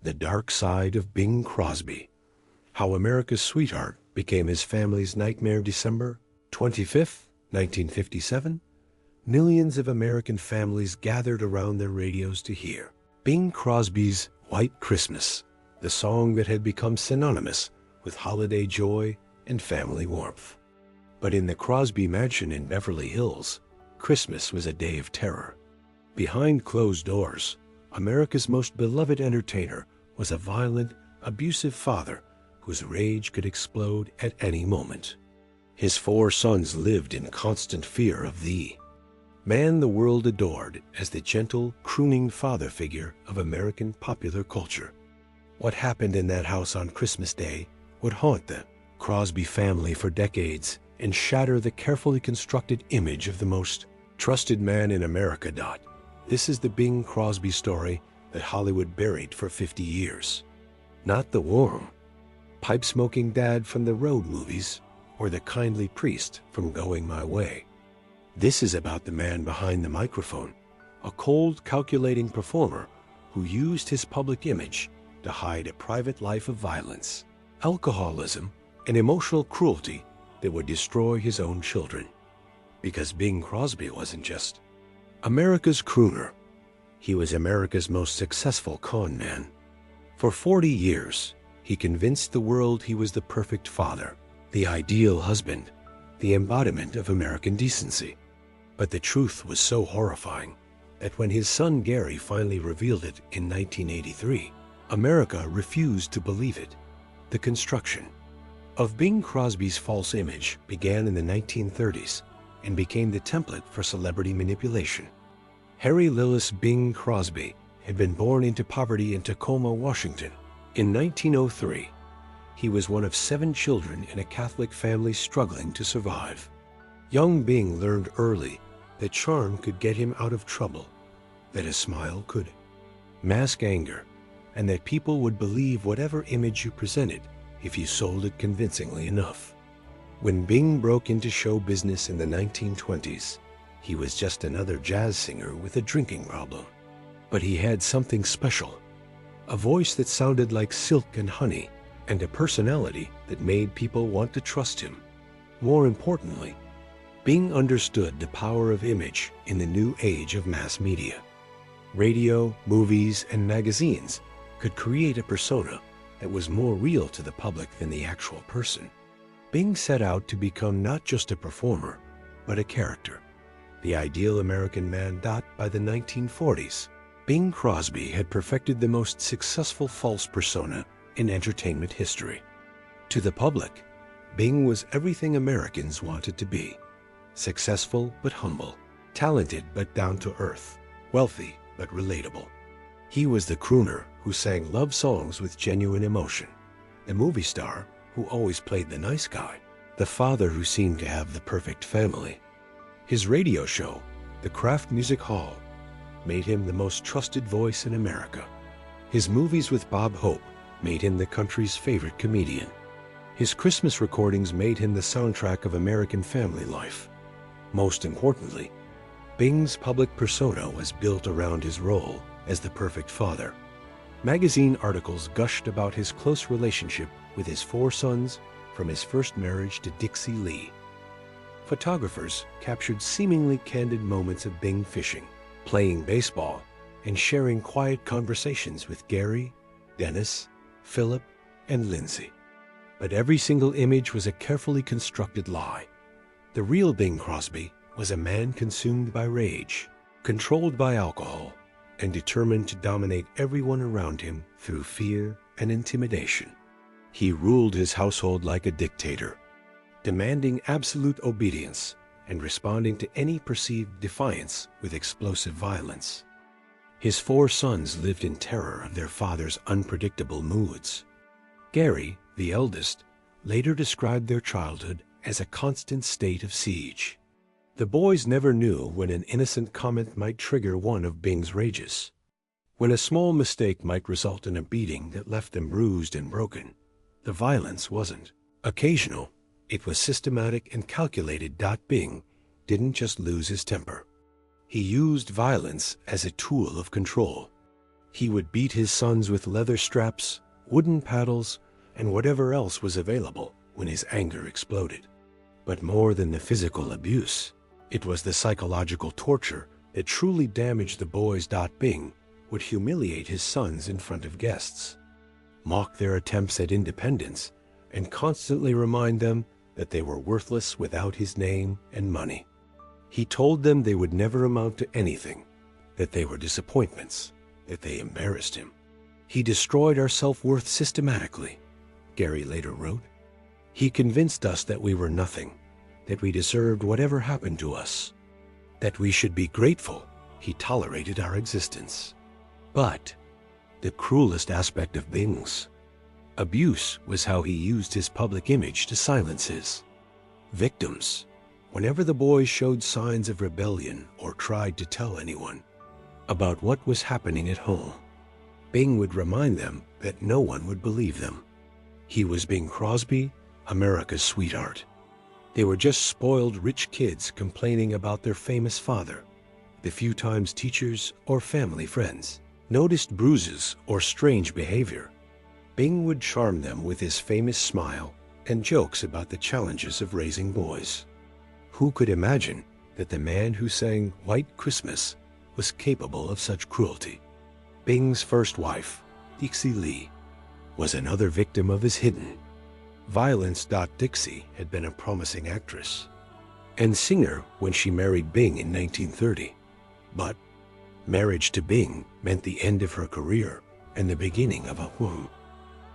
The Dark Side of Bing Crosby. How America's Sweetheart Became His Family's Nightmare. December 25th, 1957. Millions of American families gathered around their radios to hear Bing Crosby's White Christmas, the song that had become synonymous with holiday joy and family warmth. But in the Crosby mansion in Beverly Hills, Christmas was a day of terror. Behind closed doors, America's most beloved entertainer was a violent, abusive father whose rage could explode at any moment. His 4 sons lived in constant fear of the man the world adored as the gentle, crooning father figure of American popular culture. What happened in that house on Christmas Day would haunt the Crosby family for decades and shatter the carefully constructed image of the most trusted man in America. This is the Bing Crosby story that Hollywood buried for 50 years. Not the warm, pipe-smoking dad from the road movies or the kindly priest from Going My Way. This is about the man behind the microphone, a cold, calculating performer who used his public image to hide a private life of violence, alcoholism, and emotional cruelty that would destroy his own children. Because Bing Crosby wasn't just America's crooner. He was America's most successful con man. For 40 years, he convinced the world he was the perfect father, the ideal husband, the embodiment of American decency. But the truth was so horrifying that when his son Gary finally revealed it in 1983, America refused to believe it. The construction of Bing Crosby's false image began in the 1930s and became the template for celebrity manipulation. Harry Lillis Bing Crosby had been born into poverty in Tacoma, Washington. In 1903, he was one of 7 children in a Catholic family struggling to survive. Young Bing learned early that charm could get him out of trouble, that a smile could mask anger, and that people would believe whatever image you presented if you sold it convincingly enough. When Bing broke into show business in the 1920s, he was just another jazz singer with a drinking problem. But he had something special, a voice that sounded like silk and honey, and a personality that made people want to trust him. More importantly, Bing understood the power of image in the new age of mass media. Radio, movies, and magazines could create a persona that was more real to the public than the actual person. Bing set out to become not just a performer, but a character, the ideal American man. By the 1940s, Bing Crosby had perfected the most successful false persona in entertainment history. To the public, Bing was everything Americans wanted to be: successful but humble, talented but down to earth, wealthy but relatable. He was the crooner who sang love songs with genuine emotion, the movie star who always played the nice guy, the father who seemed to have the perfect family. His radio show, The Kraft Music Hall, made him the most trusted voice in America. His movies with Bob Hope made him the country's favorite comedian. His Christmas recordings made him the soundtrack of American family life. Most importantly, Bing's public persona was built around his role as the perfect father. Magazine articles gushed about his close relationship with his 4 sons from his first marriage to Dixie Lee. Photographers captured seemingly candid moments of Bing fishing, playing baseball, and sharing quiet conversations with Gary, Dennis, Philip, and Lindsay. But every single image was a carefully constructed lie. The real Bing Crosby was a man consumed by rage, controlled by alcohol, and determined to dominate everyone around him through fear and intimidation. He ruled his household like a dictator, demanding absolute obedience and responding to any perceived defiance with explosive violence. His 4 sons lived in terror of their father's unpredictable moods. Gary, the eldest, later described their childhood as a constant state of siege. The boys never knew when an innocent comment might trigger one of Bing's rages, when a small mistake might result in a beating that left them bruised and broken. The violence wasn't occasional, it was systematic and calculated. Bing didn't just lose his temper. He used violence as a tool of control. He would beat his sons with leather straps, wooden paddles, and whatever else was available when his anger exploded. But more than the physical abuse, it was the psychological torture that truly damaged the boys. Bing would humiliate his sons in front of guests, mock their attempts at independence, and constantly remind them that they were worthless without his name and money. He told them they would never amount to anything, that they were disappointments, that they embarrassed him. He destroyed our self-worth systematically, Gary later wrote. He convinced us that we were nothing, that we deserved whatever happened to us, that we should be grateful he tolerated our existence. But the cruelest aspect of Bing's abuse was how he used his public image to silence his victims. Whenever the boys showed signs of rebellion or tried to tell anyone about what was happening at home, Bing would remind them that no one would believe them. He was Bing Crosby, America's sweetheart. They were just spoiled rich kids complaining about their famous father. The few times teachers or family friends noticed bruises or strange behavior, Bing would charm them with his famous smile and jokes about the challenges of raising boys. Who could imagine that the man who sang White Christmas was capable of such cruelty? Bing's first wife, Dixie Lee, was another victim of his hidden violence. Dixie had been a promising actress and singer when she married Bing in 1930. But marriage to Bing meant the end of her career and the beginning of a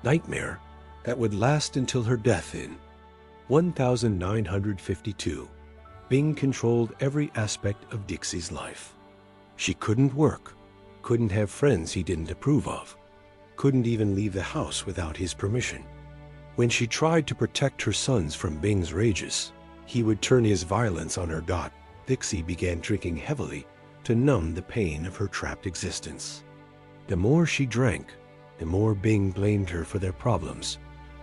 nightmare that would last until her death in 1952. Bing controlled every aspect of Dixie's life. She couldn't work, couldn't have friends he didn't approve of, couldn't even leave the house without his permission. When she tried to protect her sons from Bing's rages, he would turn his violence on her. Dixie began drinking heavily to numb the pain of her trapped existence. The more she drank, the more Bing blamed her for their problems,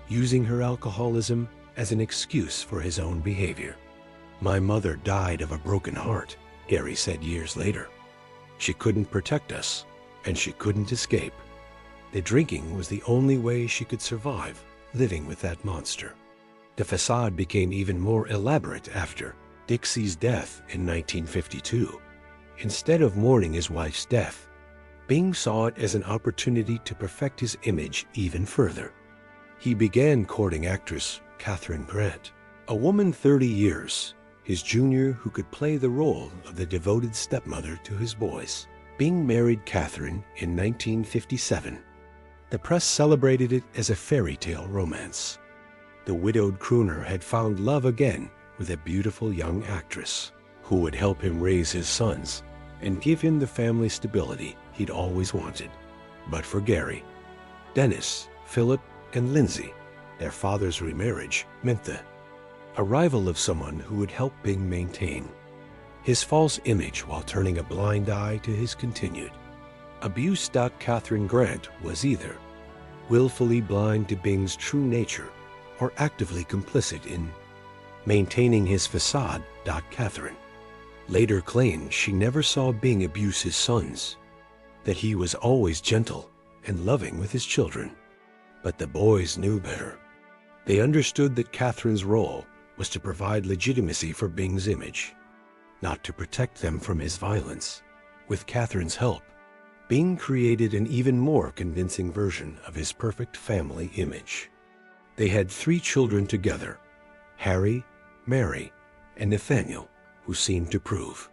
using her alcoholism as an excuse for his own behavior. "My mother died of a broken heart," Gary said years later. "She couldn't protect us, and she couldn't escape. The drinking was the only way she could survive living with that monster." The facade became even more elaborate after Dixie's death in 1952. Instead of mourning his wife's death, Bing saw it as an opportunity to perfect his image even further. He began courting actress Katharine Grant, a woman 30 years his junior who could play the role of the devoted stepmother to his boys. Bing married Katharine in 1957. The press celebrated it as a fairy tale romance. The widowed crooner had found love again with a beautiful young actress who would help him raise his sons and give him the family stability he'd always wanted. But for Gary, Dennis, Philip, and Lindsay, their father's remarriage meant the arrival of someone who would help Bing maintain his false image while turning a blind eye to his continued abuse. Katharine Grant was either willfully blind to Bing's true nature or actively complicit in maintaining his facade. Katharine later claimed she never saw Bing abuse his sons, that he was always gentle and loving with his children. But the boys knew better. They understood that Katharine's role was to provide legitimacy for Bing's image, not to protect them from his violence. With Katharine's help, Bing created an even more convincing version of his perfect family image. They had 3 children together, Harry, Mary, and Nathaniel, who seemed to prove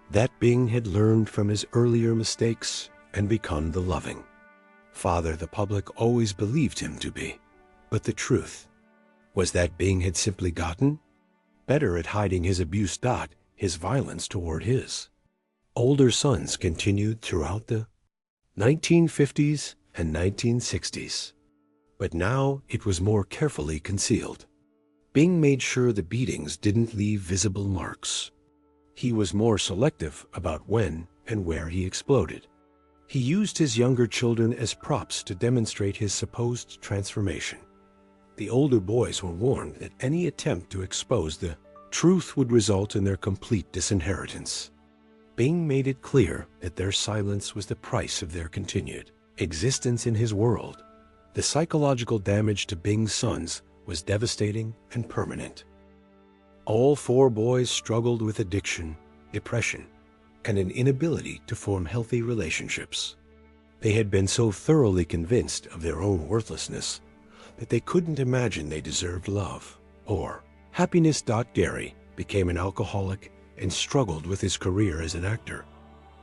that Bing had learned from his earlier mistakes and become the loving father the public always believed him to be. But the truth was that Bing had simply gotten better at hiding his abuse. His violence toward his older sons continued throughout the 1950s and 1960s. But now it was more carefully concealed. Bing made sure the beatings didn't leave visible marks. He was more selective about when and where he exploded. He used his younger children as props to demonstrate his supposed transformation. The older boys were warned that any attempt to expose the truth would result in their complete disinheritance. Bing made it clear that their silence was the price of their continued existence in his world. The psychological damage to Bing's sons was devastating and permanent. All four boys struggled with addiction, depression, and an inability to form healthy relationships. They had been so thoroughly convinced of their own worthlessness that they couldn't imagine they deserved love or happiness. Gary became an alcoholic and struggled with his career as an actor,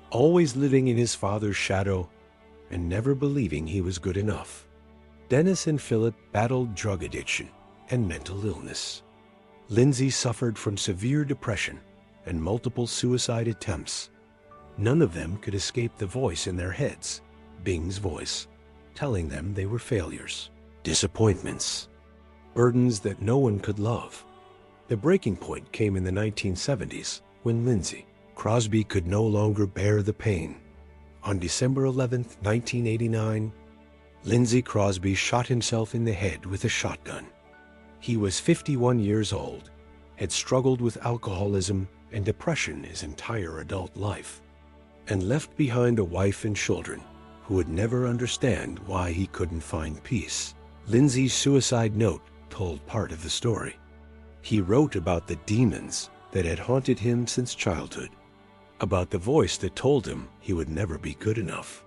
always living in his father's shadow and never believing he was good enough. Dennis and Philip battled drug addiction and mental illness. Lindsay suffered from severe depression and multiple suicide attempts. None of them could escape the voice in their heads, Bing's voice, telling them they were failures, disappointments, burdens that no one could love. The breaking point came in the 1970s when Lindsay Crosby could no longer bear the pain. On December 11, 1989, Lindsay Crosby shot himself in the head with a shotgun. He was 51 years old, had struggled with alcoholism and depression his entire adult life, and left behind a wife and children who would never understand why he couldn't find peace. Lindsay's suicide note told part of the story. He wrote about the demons that had haunted him since childhood, about the voice that told him he would never be good enough,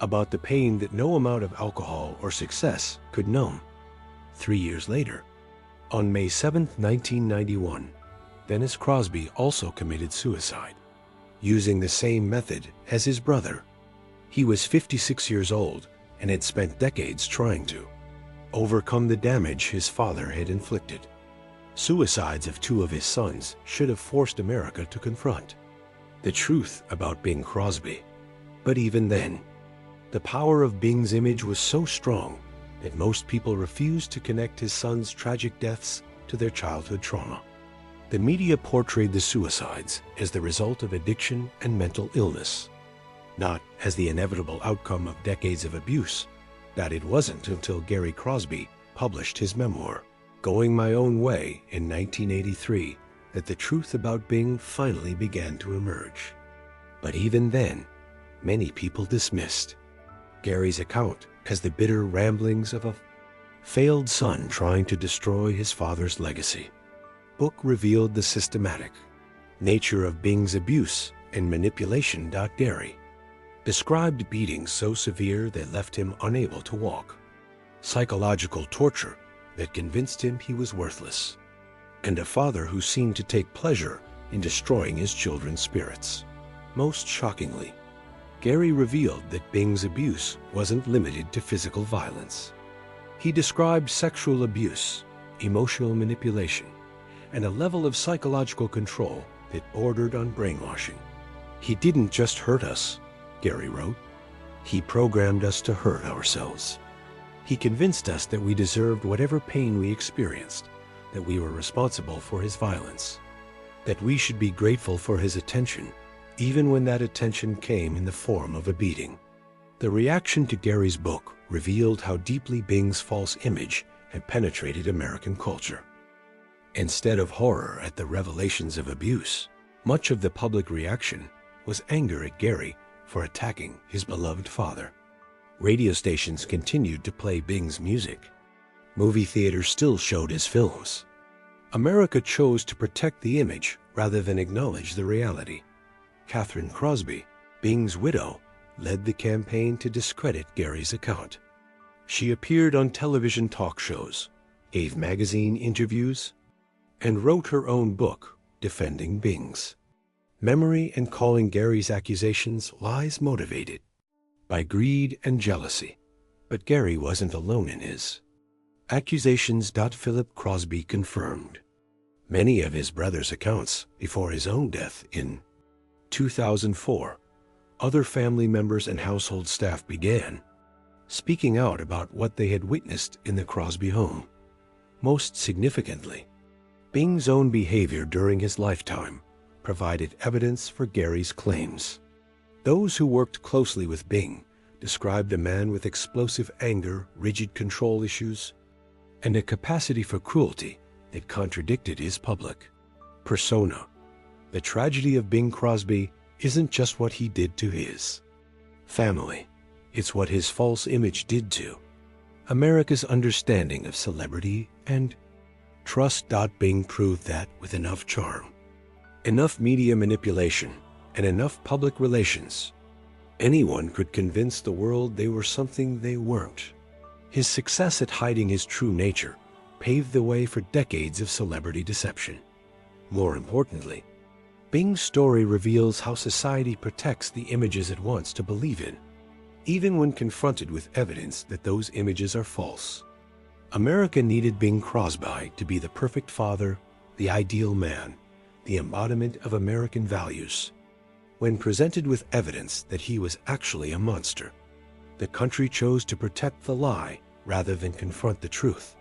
about the pain that no amount of alcohol or success could numb. 3 years later, on May 7, 1991, Dennis Crosby also committed suicide, using the same method as his brother. He was 56 years old and had spent decades trying to overcome the damage his father had inflicted. Suicides of 2 of his sons should have forced America to confront the truth about Bing Crosby. But even then, the power of Bing's image was so strong that most people refused to connect his sons' tragic deaths to their childhood trauma. The media portrayed the suicides as the result of addiction and mental illness, not as the inevitable outcome of decades of abuse. That it wasn't until Gary Crosby published his memoir, Going My Own Way, in 1983, that the truth about Bing finally began to emerge. But even then, many people dismissed Gary's account as the bitter ramblings of a failed son trying to destroy his father's legacy. Book revealed the systematic nature of Bing's abuse and manipulation. Gary described beatings so severe they left him unable to walk, psychological torture that convinced him he was worthless, and a father who seemed to take pleasure in destroying his children's spirits. Most shockingly, Gary revealed that Bing's abuse wasn't limited to physical violence. He described sexual abuse, emotional manipulation, and a level of psychological control that bordered on brainwashing. He didn't just hurt us, Gary wrote. He programmed us to hurt ourselves. He convinced us that we deserved whatever pain we experienced, that we were responsible for his violence, that we should be grateful for his attention, even when that attention came in the form of a beating. The reaction to Gary's book revealed how deeply Bing's false image had penetrated American culture. Instead of horror at the revelations of abuse, much of the public reaction was anger at Gary for attacking his beloved father. Radio stations continued to play Bing's music. Movie theaters still showed his films. America chose to protect the image rather than acknowledge the reality. Catherine Crosby, Bing's widow, led the campaign to discredit Gary's account. She appeared on television talk shows, gave magazine interviews, and wrote her own book defending Bing's memory and calling Gary's accusations lies motivated by greed and jealousy. But Gary wasn't alone in his accusations. Philip Crosby confirmed many of his brother's accounts before his own death in 2004. Other family members and household staff began speaking out about what they had witnessed in the Crosby home. Most significantly, Bing's own behavior during his lifetime provided evidence for Gary's claims. Those who worked closely with Bing described a man with explosive anger, rigid control issues, and a capacity for cruelty that contradicted his public persona. The tragedy of Bing Crosby isn't just what he did to his family. It's what his false image did to America's understanding of celebrity and trust. Bing proved that with enough charm, enough media manipulation, and enough public relations, anyone could convince the world they were something they weren't. His success at hiding his true nature paved the way for decades of celebrity deception. More importantly, Bing's story reveals how society protects the images it wants to believe in, even when confronted with evidence that those images are false. America needed Bing Crosby to be the perfect father, the ideal man, the embodiment of American values. When presented with evidence that he was actually a monster, the country chose to protect the lie rather than confront the truth.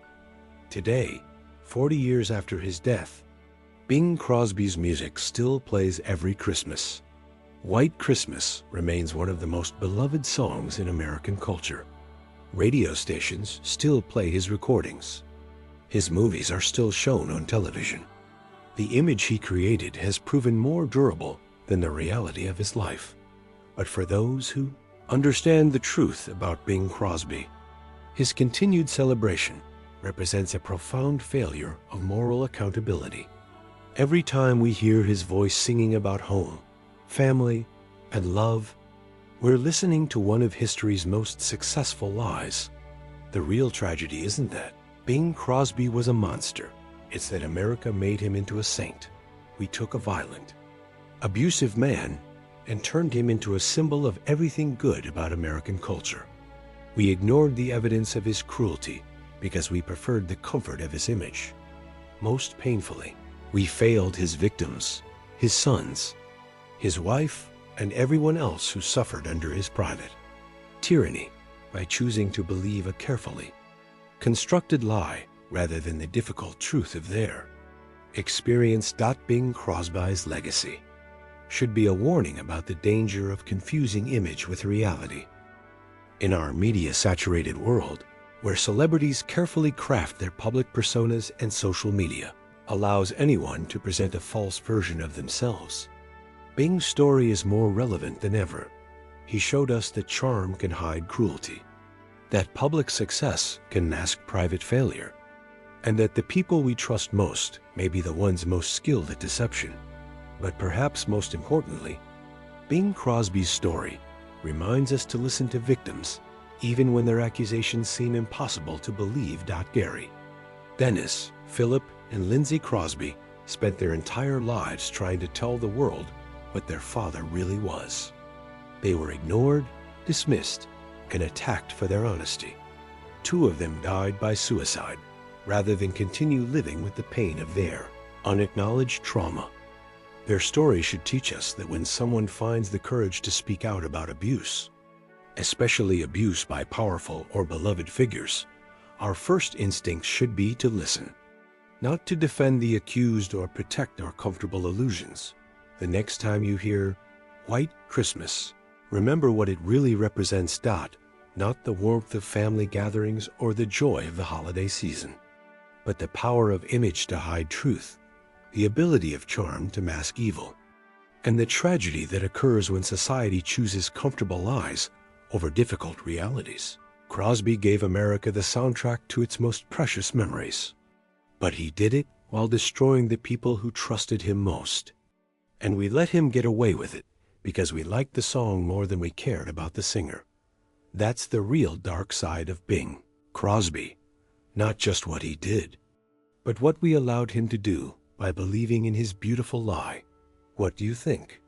Today, 40 years after his death, Bing Crosby's music still plays every Christmas. White Christmas remains one of the most beloved songs in American culture. Radio stations still play his recordings. His movies are still shown on television. The image he created has proven more durable than the reality of his life. But for those who understand the truth about Bing Crosby, his continued celebration represents a profound failure of moral accountability. Every time we hear his voice singing about home, family, and love, we're listening to one of history's most successful lies. The real tragedy isn't that Bing Crosby was a monster. It's that America made him into a saint. We took a violent, abusive man and turned him into a symbol of everything good about American culture. We ignored the evidence of his cruelty because we preferred the comfort of his image. Most painfully, we failed his victims, his sons, his wife, and everyone else who suffered under his private tyranny by choosing to believe a carefully constructed lie rather than the difficult truth of their experience. Bing Crosby's legacy should be a warning about the danger of confusing image with reality. In our media-saturated world, where celebrities carefully craft their public personas and social media allows anyone to present a false version of themselves, Bing's story is more relevant than ever. He showed us that charm can hide cruelty, that public success can mask private failure, and that the people we trust most may be the ones most skilled at deception. But perhaps most importantly, Bing Crosby's story reminds us to listen to victims even when their accusations seem impossible to believe. Gary, Dennis, Philip, and Lindsay Crosby spent their entire lives trying to tell the world what their father really was. They were ignored, dismissed, and attacked for their honesty. Two of them died by suicide rather than continue living with the pain of their unacknowledged trauma. Their story should teach us that when someone finds the courage to speak out about abuse, especially abuse by powerful or beloved figures, our first instinct should be to listen, not to defend the accused or protect our comfortable illusions. The next time you hear White Christmas, remember what it really represents. Not the warmth of family gatherings or the joy of the holiday season, but the power of image to hide truth, the ability of charm to mask evil, and the tragedy that occurs when society chooses comfortable lies over difficult realities. Crosby gave America the soundtrack to its most precious memories, but he did it while destroying the people who trusted him most. And we let him get away with it because we liked the song more than we cared about the singer. That's the real dark side of Bing Crosby, not just what he did, but what we allowed him to do by believing in his beautiful lie. What do you think?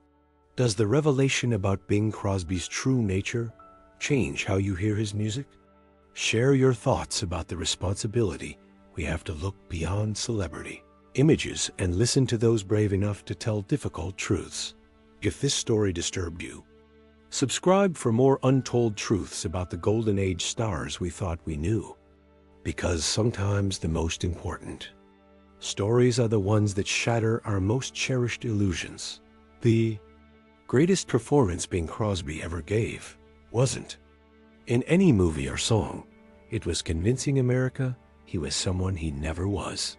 Does the revelation about Bing Crosby's true nature change how you hear his music? Share your thoughts about the responsibility we have to look beyond celebrity images and listen to those brave enough to tell difficult truths. If this story disturbed you, subscribe for more untold truths about the golden age stars we thought we knew. Because sometimes the most important stories are the ones that shatter our most cherished illusions. The greatest performance Bing Crosby ever gave wasn't in any movie or song. It was convincing America he was someone he never was.